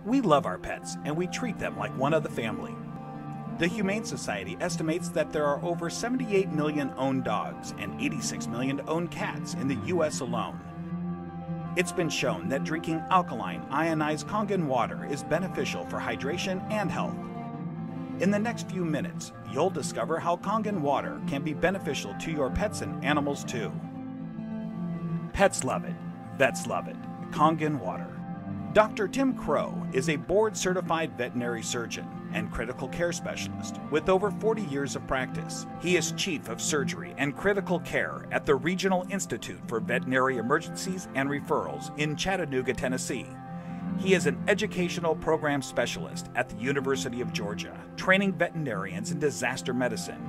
We love our pets and we treat them like one of the family. The Humane Society estimates that there are over 78 million owned dogs and 86 million owned cats in the U.S. alone. It's been shown that drinking alkaline, ionized Kangen water is beneficial for hydration and health. In the next few minutes, you'll discover how Kangen water can be beneficial to your pets and animals too. Pets love it, vets love it. Kangen water. Dr. Tim Crow is a board-certified veterinary surgeon and critical care specialist with over 40 years of practice. He is Chief of Surgery and Critical Care at the Regional Institute for Veterinary Emergencies and Referrals in Chattanooga, Tennessee. He is an educational program specialist at the University of Georgia, training veterinarians in disaster medicine.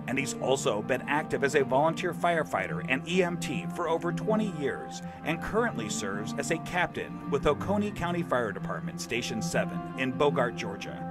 And he's also been active as a volunteer firefighter and EMT for over 20 years and currently serves as a captain with Oconee County Fire Department Station 7 in Bogart, Georgia.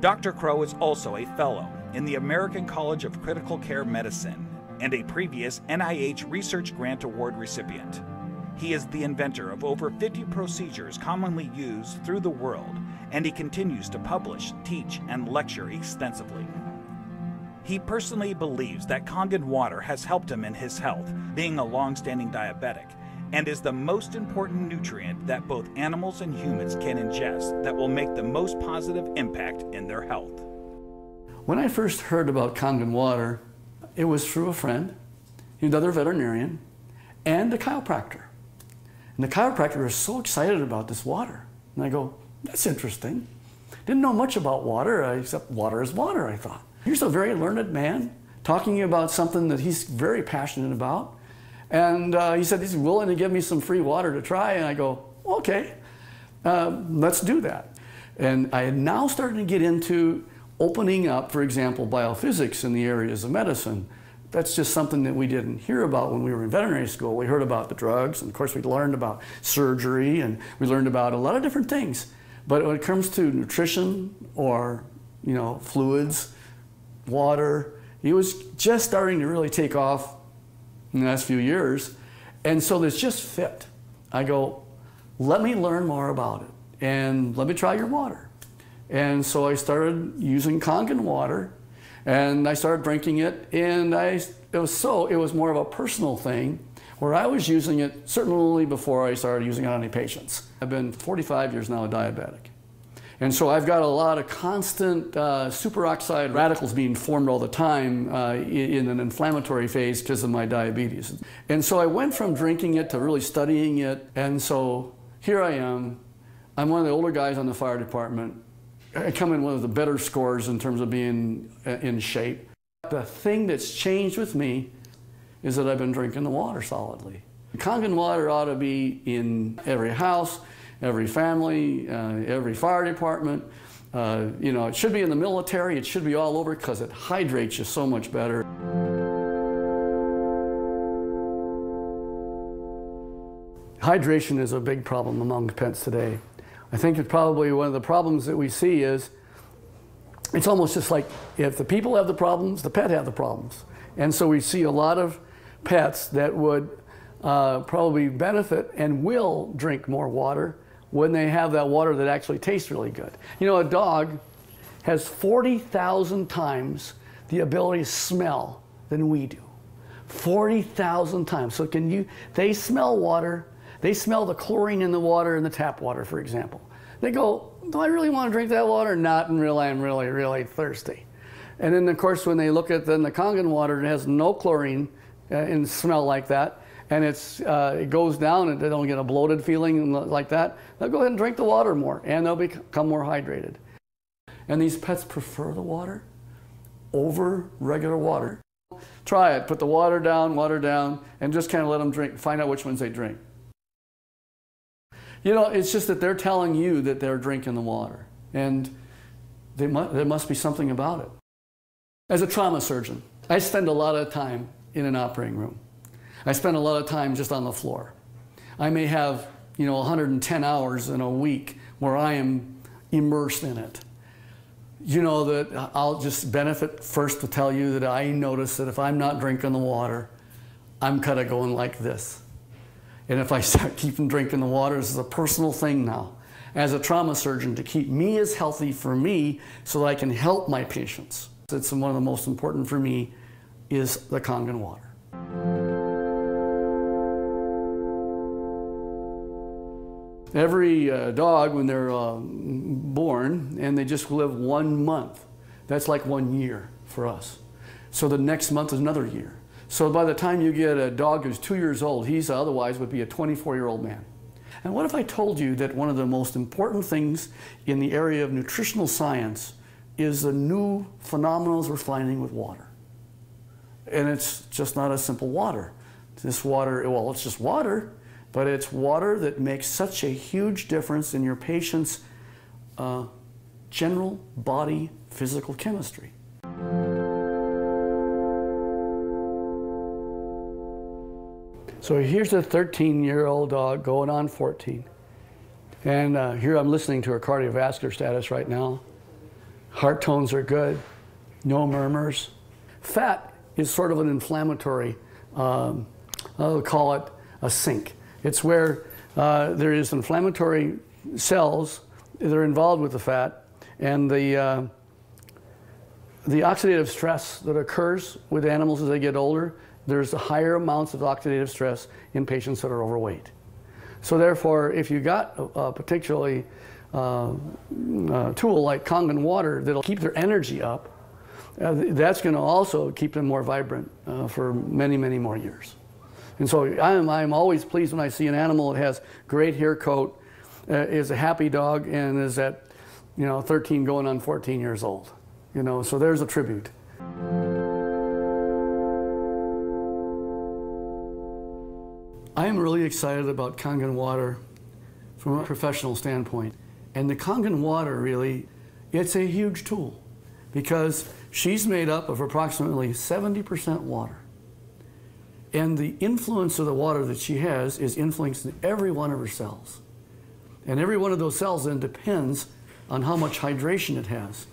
Dr. Crow is also a fellow in the American College of Critical Care Medicine and a previous NIH Research Grant Award recipient. He is the inventor of over 50 procedures commonly used through the world, and he continues to publish, teach, and lecture extensively. He personally believes that Kangen water has helped him in his health, being a long-standing diabetic, and is the most important nutrient that both animals and humans can ingest that will make the most positive impact in their health. When I first heard about Kangen water, it was through a friend, another veterinarian, and a chiropractor. And the chiropractor was so excited about this water. And I go, that's interesting. Didn't know much about water, except water is water, I thought. Here's a very learned man talking about something that he's very passionate about. And he said he's willing to give me some free water to try. And I go, okay, let's do that. And I had now started to get into opening up, for example, biophysics in the areas of medicine. That's just something that we didn't hear about when we were in veterinary school. We heard about the drugs, and of course we learned about surgery, and we learned about a lot of different things. But when it comes to nutrition or, fluids, water, it was just starting to really take off in the last few years. And so this just fit. I go, let me learn more about it and let me try your water. And so I started using Kangen water and I started drinking it, and it was more of a personal thing where I was using it certainly before I started using it on any patients. I've been 45 years now a diabetic. And so I've got a lot of constant superoxide radicals being formed all the time in an inflammatory phase because of my diabetes. And so I went from drinking it to really studying it. And so here I am. I'm one of the older guys on the fire department. I come in one of the better scores in terms of being in shape. The thing that's changed with me is that I've been drinking the water solidly. Kangen water ought to be in every house, every family, every fire department. It should be in the military. It should be all over because it hydrates you so much better. Hydration is a big problem among pets today. I think it's probably one of the problems that we see is it's almost just like if the people have the problems, the pet have the problems. And so we see a lot of pets that would probably benefit and will drink more water when they have that water that actually tastes really good. A dog has 40,000 times the ability to smell than we do. 40,000 times. So they smell water, they smell the chlorine in the water in the tap water, for example. They go, do I really want to drink that water? Not until I'm really, really thirsty. And then of course when they look at the Kangen water, it has no chlorine and smell like that, and it goes down and they don't get a bloated feeling like that, they'll go ahead and drink the water more and they'll become more hydrated. And these pets prefer the water over regular water. Try it, put the water down, and just kind of let them drink, find out which ones they drink. It's just that they're telling you that they're drinking the water, and there must be something about it. As a trauma surgeon, I spend a lot of time in an operating room. I spend a lot of time just on the floor. I may have, 110 hours in a week where I am immersed in it. That I'll just benefit first to tell you that I notice that if I'm not drinking the water, I'm kind of going like this. And if I start keeping drinking the water, this is a personal thing now. as a trauma surgeon to keep me as healthy for me so that I can help my patients. It's one of the most important for me is the Kangen water. Every dog, when they're born and they just live 1 month, that's like 1 year for us. So the next month is another year. So by the time you get a dog who's 2 years old, he's otherwise would be a 24-year-old man. And what if I told you that one of the most important things in the area of nutritional science is the new phenomena we're finding with water? And it's just not a simple water. This water, well, it's just water, but it's water that makes such a huge difference in your patient's general body physical chemistry. So here's a 13-year-old dog going on 14. And here I'm listening to her cardiovascular status right now. Heart tones are good, no murmurs. Fat is sort of an inflammatory, I'll call it a sink. It's where there is inflammatory cells that are involved with the fat, and the oxidative stress that occurs with animals as they get older, there's higher amounts of oxidative stress in patients that are overweight. So therefore, if you got a particularly tool like Kangen water that'll keep their energy up, that's going to also keep them more vibrant for many, many more years. And so I'm always pleased when I see an animal that has great hair coat, is a happy dog, and is at 13 going on 14 years old. So there's a tribute. I am really excited about Kangen water from a professional standpoint. And the Kangen water really, it's a huge tool because she's made up of approximately 70% water. And the influence of the water that she has is influencing every one of her cells. And every one of those cells then depends on how much hydration it has.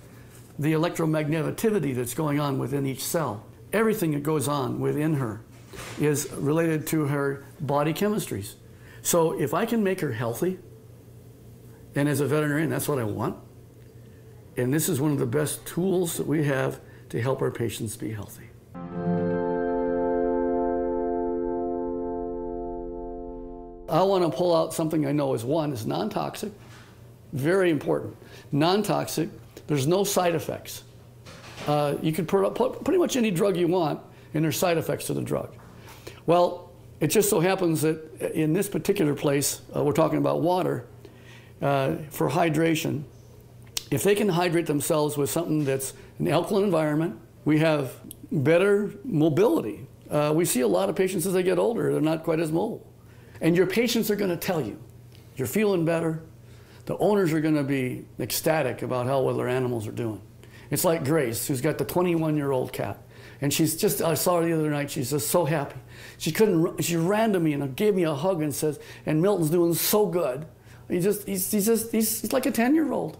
The electromagneticity that's going on within each cell. Everything that goes on within her is related to her body chemistries. So if I can make her healthy, and as a veterinarian, that's what I want, and this is one of the best tools that we have to help our patients be healthy. I want to pull out something I know is non-toxic, very important. Non-toxic, there's no side effects. You can put pretty much any drug you want, and there's side effects to the drug. Well, it just so happens that in this particular place, we're talking about water, for hydration. If they can hydrate themselves with something that's an alkaline environment, we have better mobility. We see a lot of patients as they get older, they're not quite as mobile. And your patients are going to tell you, you're feeling better. The owners are going to be ecstatic about how well their animals are doing. It's like Grace, who's got the 21-year-old cat. And she's just, I saw her the other night, she's just so happy. She ran to me and gave me a hug and says, and Milton's doing so good. He's like a 10-year-old.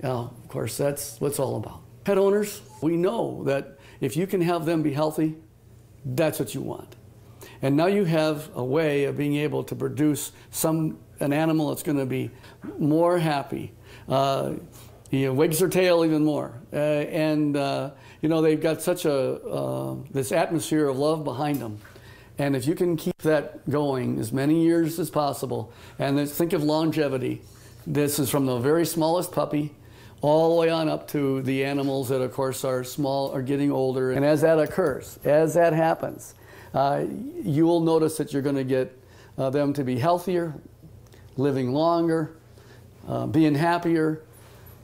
Of course, that's what it's all about. Pet owners, we know that if you can have them be healthy, that's what you want. And now you have a way of being able to produce an animal that's going to be more happy. Wags their tail even more. They've got such this atmosphere of love behind them. And if you can keep that going as many years as possible, and think of longevity. This is from the very smallest puppy all the way on up to the animals that, of course, are small, are getting older. And as that occurs, as that happens, you will notice that you're going to get them to be healthier, living longer, being happier,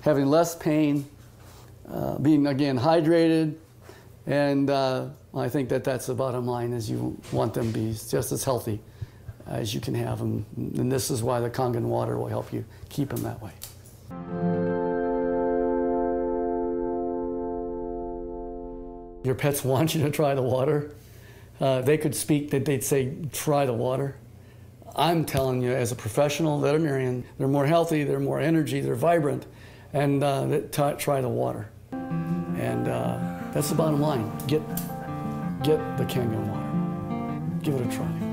having less pain, being, again, hydrated. And I think that that's the bottom line, is you want them to be just as healthy as you can have them. And this is why the Kangen water will help you keep them that way. Your pets want you to try the water. They could speak, that they'd say, try the water. I'm telling you, as a professional veterinarian, they're more healthy, they're more energy, they're vibrant, and try the water. And that's the bottom line. Get the Kangen water. Give it a try.